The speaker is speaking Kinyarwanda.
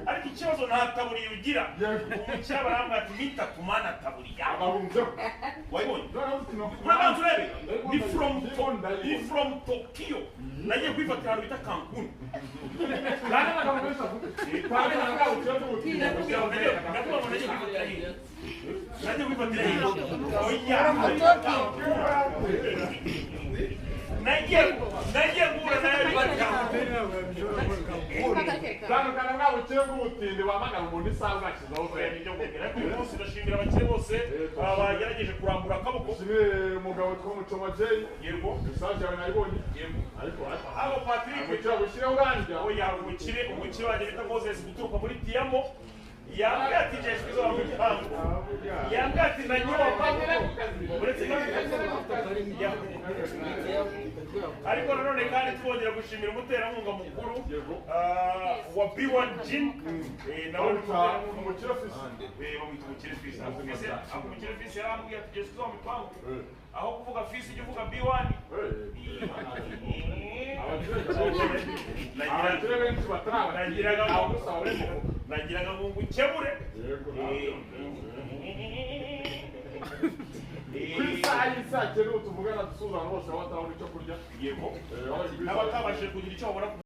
ariko ikibazo nta taburiya ugira umukiriya barambwira ati nita kumana taburiya wayibonye urabanza urebe ni from Tokyo nagiye kwifatira ahantu bita Cancun nagiye kwifatira hino nagiye guhura nayo Kana ntabwo ukiri bw'ubutinde wamagana umuntu isaha uzashyizeho nibyo kubwira ariko uyu munsi ndashimira abakire bose bagerageje kurambura akaboko ushimire umugabo tw'umuco wabyeyi yego mesaje yawe nayibonye yego ariko abo Patrick umukire gushyireho urangira oya umukire wanjye bita Moses guturuka muri Diamo yambwiye ati jeshi bizo bamupangu yambwiye ati nanyoba uretse ariko nanone kandi tubongera gushimira umuterankunga mukuru wa B1 Gin nawe umukire fisi bamwita umukire fisi umukire fisi yarambwiye ati jeshi bizo bamupangu aho kuvuga fisi ujya uvuga B1 nagiraga ngo ngukemure ku isaha y'isake niho tuvugana dusuzana bose aho batabona icyo kurya yego n'abatabashije kugira icyo babona